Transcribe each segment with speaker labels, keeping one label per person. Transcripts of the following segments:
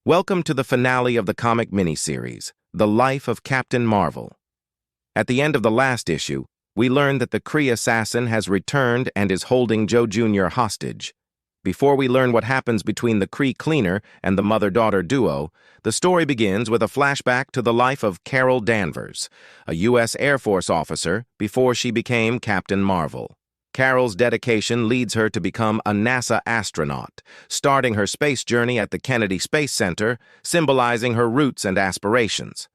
Speaker 1: Welcome to the finale of the comic miniseries, The Life of Captain Marvel. At the end of the last issue, we learned that the Kree assassin has returned and is holding Joe Jr. hostage. Before we learn what happens between the Kree cleaner and the mother-daughter duo, the story begins with a flashback to the life of Carol Danvers, a U.S. Air Force officer before she became Captain Marvel. Carol's dedication leads her to become a NASA astronaut, starting her space journey at the Kennedy Space Center, symbolizing her roots and aspirations.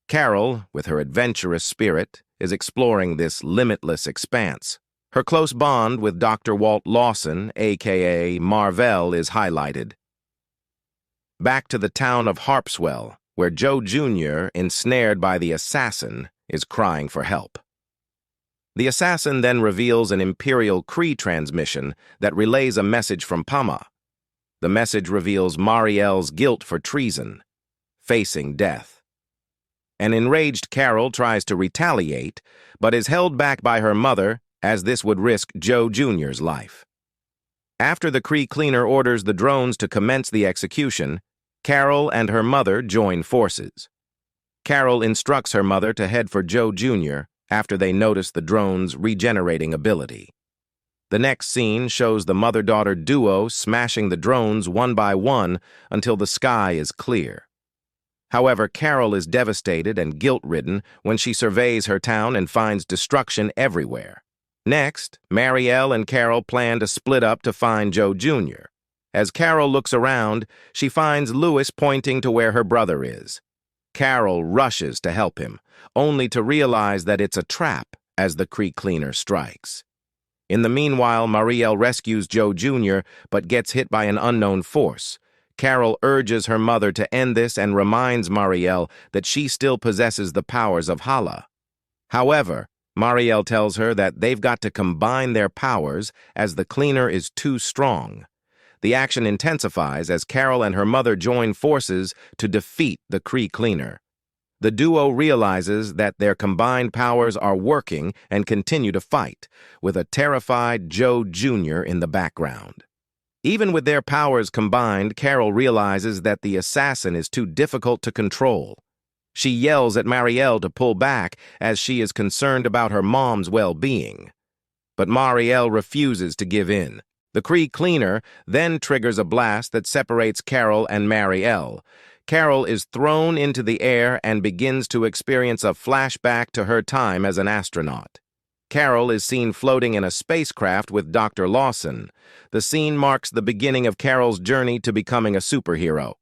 Speaker 1: Carol, with her adventurous spirit, is exploring this limitless expanse. Her close bond with Dr. Walt Lawson, a.k.a. Mar-Vell, is highlighted. Back to the town of Harpswell, where Joe Jr., ensnared by the assassin, is crying for help. The assassin then reveals an Imperial Kree transmission that relays a message from Pama. The message reveals Mariel's guilt for treason, facing death. An enraged Carol tries to retaliate, but is held back by her mother, as this would risk Joe Jr.'s life. After the Kree cleaner orders the drones to commence the execution, Carol and her mother join forces. Carol instructs her mother to head for Joe Jr., after they notice the drone's regenerating ability. The next scene shows the mother-daughter duo smashing the drones one by one until the sky is clear. However, Carol is devastated and guilt-ridden when she surveys her town and finds destruction everywhere. Next, Mariel and Carol plan to split up to find Joe Jr. As Carol looks around, she finds Lewis pointing to where her brother is. Carol rushes to help him, only to realize that it's a trap as the Kree cleaner strikes. In the meanwhile, Mariel rescues Joe Jr. but gets hit by an unknown force. Carol urges her mother to end this and reminds Mariel that she still possesses the powers of hala. However, Mariel tells her that they've got to combine their powers as the cleaner is too strong. The action intensifies as Carol and her mother join forces to defeat the Kree cleaner. The duo realizes that their combined powers are working and continue to fight, with a terrified Joe Jr. in the background. Even with their powers combined, Carol realizes that the assassin is too difficult to control. She yells at Mariel to pull back as she is concerned about her mom's well-being. But Mariel refuses to give in. The Kree cleaner then triggers a blast that separates Carol and Mariel. Carol is thrown into the air and begins to experience a flashback to her time as an astronaut. Carol is seen floating in a spacecraft with Dr. Lawson. The scene marks the beginning of Carol's journey to becoming a superhero.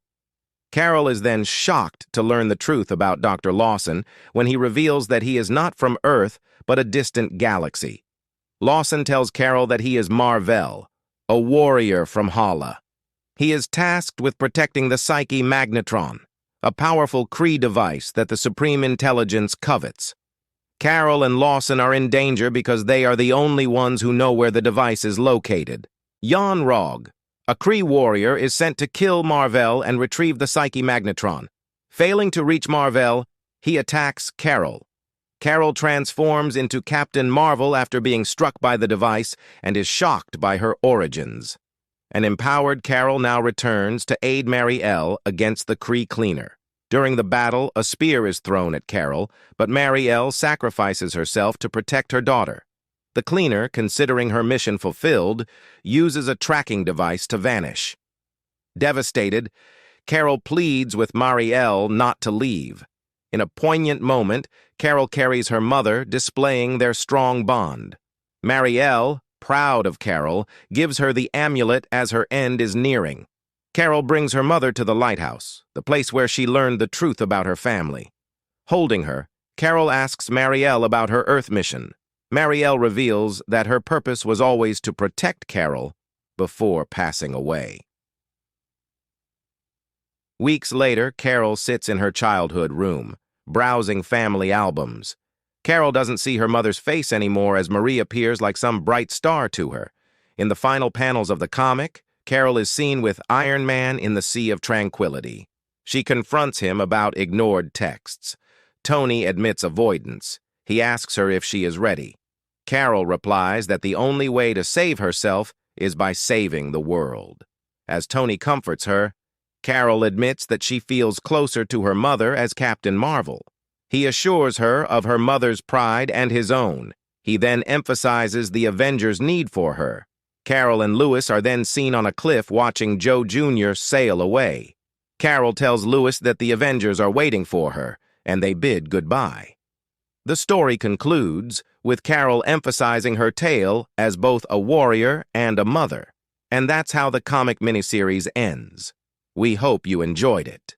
Speaker 1: Carol is then shocked to learn the truth about Dr. Lawson when he reveals that he is not from Earth, but a distant galaxy. Lawson tells Carol that he is Mar-Vell, a warrior from Hala. He is tasked with protecting the Psyche Magnetron, a powerful Kree device that the Supreme Intelligence covets. Carol and Lawson are in danger because they are the only ones who know where the device is located. Jan Rog, a Kree warrior, is sent to kill Mar-Vell and retrieve the Psyche Magnetron. Failing to reach Mar-Vell, he attacks Carol. Carol transforms into Captain Marvel after being struck by the device and is shocked by her origins. An empowered Carol now returns to aid Mariel against the Kree cleaner. During the battle, a spear is thrown at Carol, but Mariel sacrifices herself to protect her daughter. The cleaner, considering her mission fulfilled, uses a tracking device to vanish. Devastated, Carol pleads with Mariel not to leave. In a poignant moment, Carol carries her mother, displaying their strong bond. Mariel, proud of Carol, gives her the amulet as her end is nearing. Carol brings her mother to the lighthouse, the place where she learned the truth about her family. Holding her, Carol asks Mariel about her Earth mission. Mariel reveals that her purpose was always to protect Carol before passing away. Weeks later, Carol sits in her childhood room, browsing family albums. Carol doesn't see her mother's face anymore as Marie appears like some bright star to her. In the final panels of the comic, Carol is seen with Iron Man in the Sea of Tranquility. She confronts him about ignored texts. Tony admits avoidance. He asks her if she is ready. Carol replies that the only way to save herself is by saving the world. As Tony comforts her, Carol admits that she feels closer to her mother as Captain Marvel. He assures her of her mother's pride and his own. He then emphasizes the Avengers' need for her. Carol and Lewis are then seen on a cliff watching Joe Jr. sail away. Carol tells Lewis that the Avengers are waiting for her, and they bid goodbye. The story concludes with Carol emphasizing her tale as both a warrior and a mother. And that's how the comic miniseries ends. We hope you enjoyed it.